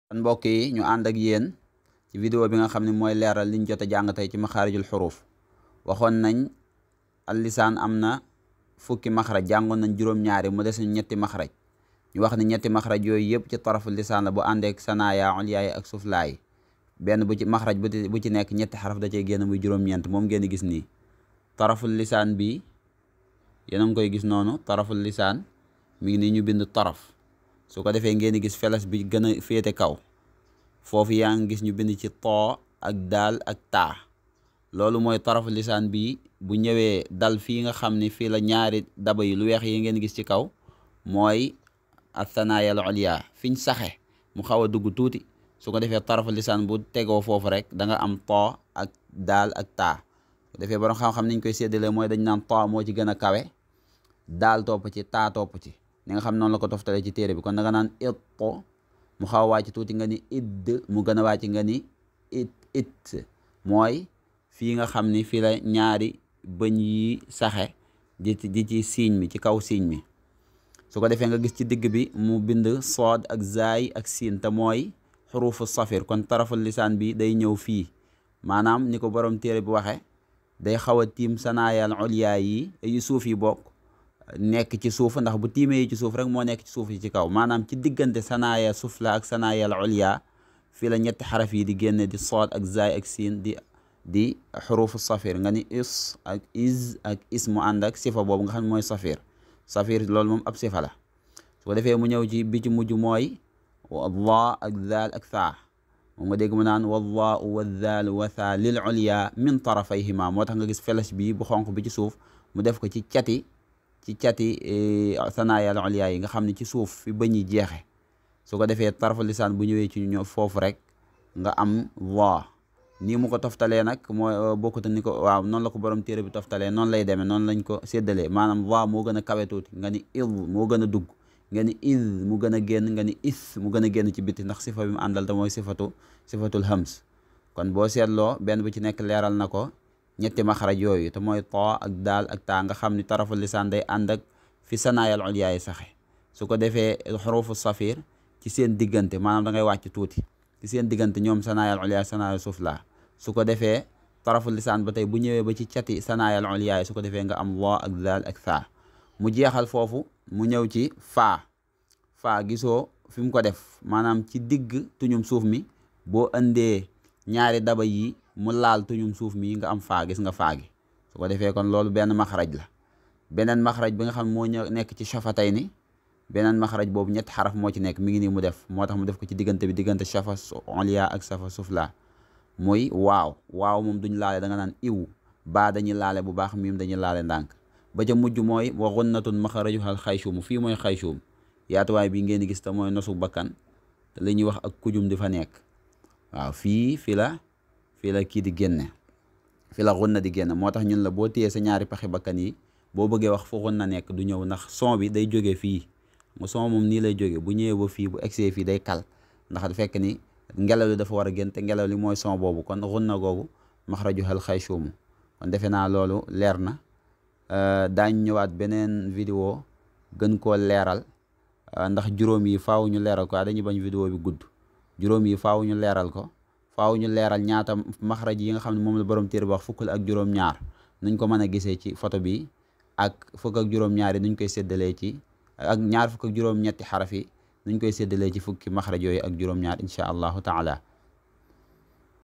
kon mbokk yi ñu ànd ak yéen ci vidéo bi nga xam ne mooy leeral liñ jot a jàng tey ci maxaarijul xuruuf waxoon nañ al lisaan am na fukki maxraj jàngoon nañ juróom-ñaari mu des ñetti maxraj ñu wax ne ñetti maxraj yooyu yëpp ci tarafu lisaan la bu àndeek sanaaya ulyaay ak suflaay benn bu ci maxraj bu ci nekk ñetti xaraf da cey génn muy juróom-ñeent moom ngeen di gis nii taraful lisaan bi yéen a ngi koy gis noonu taraful lisaan mi ngi nii ñu bind taraf su ko defee ngeen di gis feles bi gën a féete kaw foofu yaa ngi gis ñu bind ci too ak daal ak taa loolu mooy tarafu lisaan bi bu ñëwee dal fii nga xam ne fii la ñaari daba yi lu weex yi ngeen gis ci kaw mooy athanaaya al ulya fiñ saxe mu xaw a dugg tuuti su ko defee tarafu lisaan bu tegoo foofu rek da nga am too ak daal ak taa su defee borom xam-xam niñ koy séddalee mooy dañ naan too moo ci gën a kawe daal topp ci taa topp ci ni nga xam noonu la ko toftalee ci téere bi kon da nga naan it mu xaw a wàcc tuuti nga ni idd mu gën a wàcc nga ni it mooy fii nga xam ni fii la ñaari bëñ yi saxe di ci siiñ mi ci kaw siiñ mi su ko defee nga gis ci digg bi mu bind sood ak zaay ak siin te mooy xurufu safir kon taraful lisaan bi day ñëw fii maanaam ni ko borom téere bi waxe day xaw a tiim sanaayal ulyaa yi yu suuf yi bokk nekk ci suuf ndax bu tiimee yi ci suuf rek moo nekk ci suuf yi ci kaw maanaam ci diggante sanaaya sufla ak sanaayal ulya fii la ñetti xaraf yi di génne di sood ak zaay ak siin di xurufu safir nga ni is ak is ak is mu ànd ak sifa boobu nga xam ne mooy safir loolu moom ab sifa la su ko defee mu ñëw ci bi ci mujj mooy wallah ak zaal ak saa moom nga dégg mu naan wallah wa zaal wa saa lil ulya min tarafayhima moo tax nga gis felas bi bu xonq bi ci suuf mu def ko ci cati sanaayal ulya yi nga xam ne ci suuf fi bëñ yi jeexe su ko defee tarafu lisaan bu ñëwee ci ñëw foofu rek nga am waa nii mu ko toftalee nag mooy bokkut ni ko waaw noonu la ko borom téere bi toftalee noonu lay demee noonu lañ ko séddalee maanaam waa moo gën a kawe tuuti nga ni id moo gën a dugg nga ni id mu gën a génn nga ni is mu gën a génn ci biti ndax sifa bi mu àndal te mooy sifatul hams kon boo seetloo benn bu ci nekk leeral na ko ñetti maxaraj yooyu te mooy too ak daal ak taa nga xam ni taraful lisaan day ànd ak fi sanaayal ulya yi saxe su ko defee xurufu safir ci seen diggante maanaam da ngay wàcc tuuti ci seen diggante ñoom sanaayal ulya sanaayal sufla su ko defee taraful lisaan ba tey bu ñëwee ba ci cati sanaayal ulya yi su ko defee nga am waa ak daal ak saa mu jeexal foofu mu ñëw ci faa gisoo fi mu ko def maanaam ci digg tuñum suuf mi boo indee ñaari daba yi mu laal tuñum suuf mi nga am faa gis nga faa gi su ko defee kon loolu benn maxraj la beneen maxraj bi nga xam moo nekk ci shafatay ni beneen maxraj boobu ñetti xaraf moo ci nekk mi ngi nii mu def moo tax mu def ko ci diggante bi diggante shafa ulya ak shafa sufla muy waaw moom duñ laale da nga naan iw baa dañuy laale bu baax miim dañuy laale ndànk ba ca mujj mooy wa gunnatun maxrajuhal xayshum fii mooy xayshum yaatuwaay bi ngeen di gis te mooy nosu bakkan te li ñuy wax ak kujum di fa nekk waaw fii la kii di génne fi la gunna di génne moo tax ñun la boo téyee sa ñaari paxi bakkan yi boo bëggee wax fu gunna nekk du ñëw ndax son bi day jógee fii mu son moom nii lay jógee bu ñëwee ba fii bu egsee fii day kal ndax fekk ni ngelaw li dafa war a génn te ngelaw li mooy son boobu kon gunna googu maxrajuhal xayshum kon defe naa loolu leer na daañ ñëwaat beneen vidéo gën koo leeral ndax juróom yi faaw ñu leeral ko dañuy bañ vidéo bi gudd juróom yi faaw ñu leeral ko faaw ñu leeral ñaata maxraj yi nga xam ne moom la borom téere wax fukk ak juróom-ñaar nuñ ko mën a gisee ci photo bi ak fukk ak juróom-ñaar yi nuñ koy séddalee ci ak ñaar fukk ak juróom-ñetti xaraf yi nuñ koy séddalee ci fukki maxraj yooyu ak juróom-ñaar incha allahu taala